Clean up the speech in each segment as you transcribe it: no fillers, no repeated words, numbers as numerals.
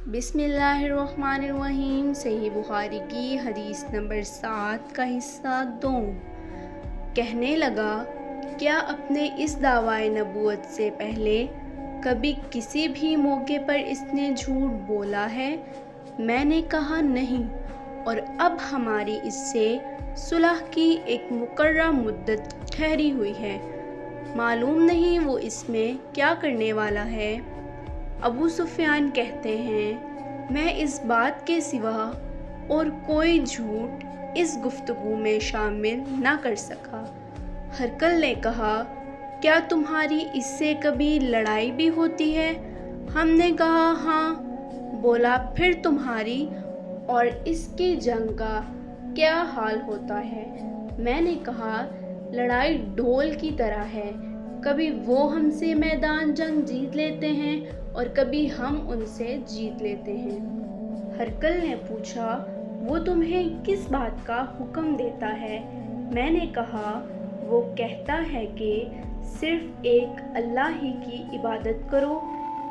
بسم اللہ الرحمن الرحیم۔ صحیح بخاری کی حدیث نمبر 7 کا حصہ 2۔ کہنے لگا، کیا اپنے اس دعویٰ نبوت سے پہلے کبھی کسی بھی موقع پر اس نے جھوٹ بولا ہے؟ میں نے کہا نہیں، اور اب ہماری اس سے صلح کی ایک مقررہ مدت ٹھہری ہوئی ہے، معلوم نہیں وہ اس میں کیا کرنے والا ہے۔ ابو سفیان کہتے ہیں، میں اس بات کے سوا اور کوئی جھوٹ اس گفتگو میں شامل نہ کر سکا۔ ہرقل نے کہا، کیا تمہاری اس سے کبھی لڑائی بھی ہوتی ہے؟ ہم نے کہا ہاں۔ بولا، پھر تمہاری اور اس کی جنگ کا کیا حال ہوتا ہے؟ میں نے کہا، لڑائی ڈول کی طرح ہے، کبھی وہ ہم سے میدان جنگ جیت لیتے ہیں اور کبھی ہم ان سے جیت لیتے ہیں۔ ہرقل نے پوچھا، وہ تمہیں کس بات کا حکم دیتا ہے؟ میں نے کہا، وہ کہتا ہے کہ صرف ایک اللہ ہی کی عبادت کرو،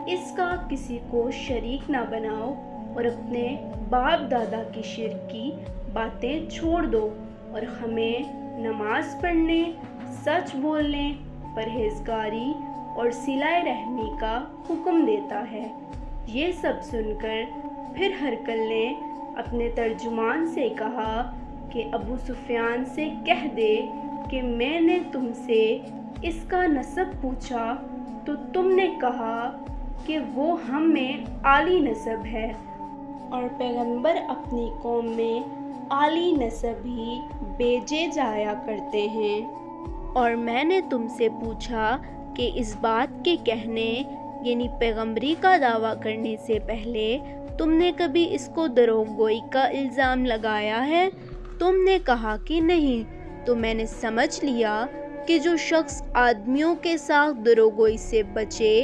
اس کا کسی کو شریک نہ بناؤ، اور اپنے باپ دادا کی شرک کی باتیں چھوڑ دو، اور ہمیں نماز پڑھنے، سچ بولنے، پرہیزگاری اور صلہ رحمی کا حکم دیتا ہے۔ یہ سب سن کر پھر ہرقل نے اپنے ترجمان سے کہا کہ ابو سفیان سے کہہ دے کہ میں نے تم سے اس کا نسب پوچھا تو تم نے کہا کہ وہ ہم میں عالی نسب ہے، اور پیغمبر اپنی قوم میں عالی نسب ہی بھیجے جایا کرتے ہیں، اور میں نے تم سے پوچھا کہ اس بات کے کہنے یعنی پیغمبری کا دعویٰ کرنے سے پہلے تم نے کبھی اس کو دروغ گوئی کا الزام لگایا ہے؟ تم نے کہا کہ نہیں۔ تو میں نے سمجھ لیا کہ جو شخص آدمیوں کے ساتھ دروغ گوئی سے بچے،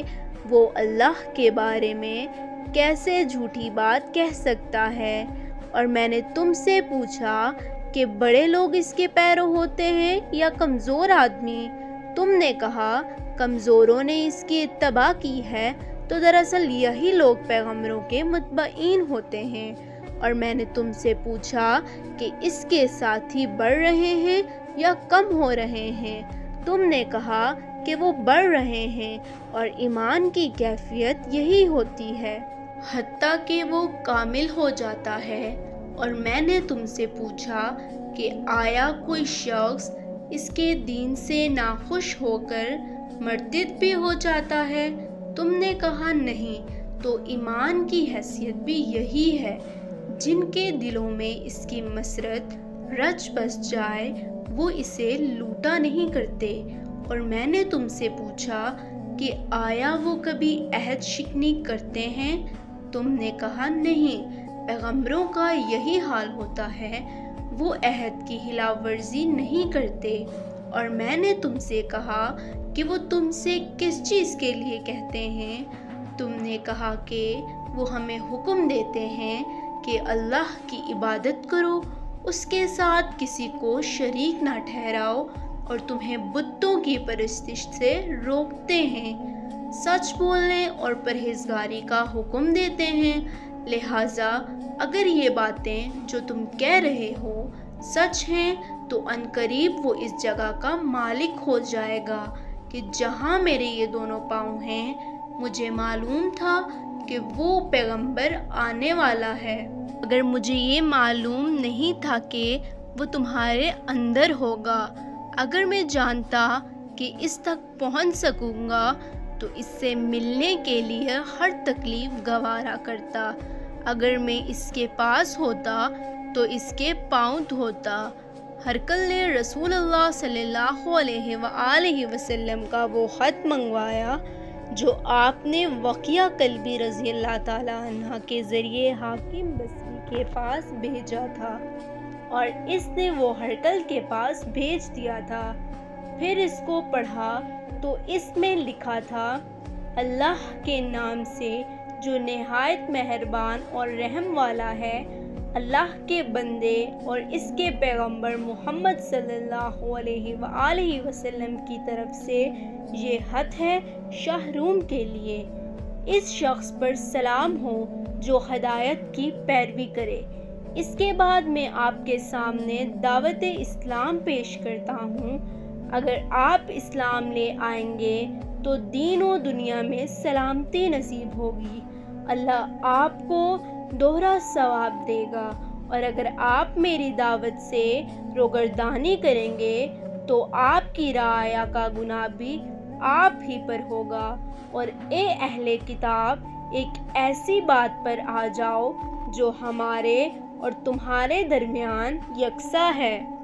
وہ اللہ کے بارے میں کیسے جھوٹی بات کہہ سکتا ہے۔ اور میں نے تم سے پوچھا کہ بڑے لوگ اس کے پیرو ہوتے ہیں یا کمزور آدمی؟ تم نے کہا، کمزوروں نے اس کی اتباع کی ہے، تو دراصل یہی لوگ پیغمبروں کے متبعین ہوتے ہیں۔ اور میں نے تم سے پوچھا کہ اس کے ساتھی بڑھ رہے ہیں یا کم ہو رہے ہیں؟ تم نے کہا کہ وہ بڑھ رہے ہیں، اور ایمان کی کیفیت یہی ہوتی ہے، حتیٰ کہ وہ کامل ہو جاتا ہے۔ اور میں نے تم سے پوچھا کہ آیا کوئی شخص اس کے دین سے ناخوش ہو کر مرتد بھی ہو جاتا ہے؟ تم نے کہا نہیں۔ تو ایمان کی حیثیت بھی یہی ہے، جن کے دلوں میں اس کی مسرت رچ بس جائے وہ اسے لوٹا نہیں کرتے۔ اور میں نے تم سے پوچھا کہ آیا وہ کبھی عہد شکنی کرتے ہیں؟ تم نے کہا نہیں۔ پیغمبروں کا یہی حال ہوتا ہے، وہ عہد کی خلاف ورزی نہیں کرتے۔ اور میں نے تم سے کہا کہ وہ تم سے کس چیز کے لیے کہتے ہیں؟ تم نے کہا کہ وہ ہمیں حکم دیتے ہیں کہ اللہ کی عبادت کرو، اس کے ساتھ کسی کو شریک نہ ٹھہراؤ، اور تمہیں بتوں کی پرستش سے روکتے ہیں، سچ بولنے اور پرہیزگاری کا حکم دیتے ہیں۔ لہٰذا اگر یہ باتیں جو تم کہہ رہے ہو سچ ہیں تو عنقریب وہ اس جگہ کا مالک ہو جائے گا کہ جہاں میرے یہ دونوں پاؤں ہیں۔ مجھے معلوم تھا کہ وہ پیغمبر آنے والا ہے، اگر مجھے یہ معلوم نہیں تھا کہ وہ تمہارے اندر ہوگا۔ اگر میں جانتا کہ اس تک پہنچ سکوں گا تو اس سے ملنے کے لیے ہر تکلیف گوارا کرتا۔ اگر میں اس کے پاس ہوتا تو اس کے پاؤں دھوتا۔ ہرقل نے رسول اللہ صلی اللہ علیہ وآلہ وسلم کا وہ خط منگوایا جو آپ نے وقیہ کلبی رضی اللہ تعالیٰ عنہ کے ذریعے حاکم بصری کے پاس بھیجا تھا، اور اس نے وہ ہرقل کے پاس بھیج دیا تھا۔ پھر اس کو پڑھا تو اس میں لکھا تھا، اللہ کے نام سے جو نہایت مہربان اور رحم والا ہے، اللہ کے بندے اور اس کے پیغمبر محمد صلی اللہ علیہ وآلہ وسلم کی طرف سے یہ خط ہے شاہ روم کے لیے۔ اس شخص پر سلام ہو جو ہدایت کی پیروی کرے۔ اس کے بعد میں آپ کے سامنے دعوت اسلام پیش کرتا ہوں۔ اگر آپ اسلام لے آئیں گے تو دین و دنیا میں سلامتی نصیب ہوگی، اللہ آپ کو دوہرا ثواب دے گا، اور اگر آپ میری دعوت سے روگردانی کریں گے تو آپ کی رعایا کا گناہ بھی آپ ہی پر ہوگا۔ اور اے اہل کتاب، ایک ایسی بات پر آ جاؤ جو ہمارے اور تمہارے درمیان یکساں ہے۔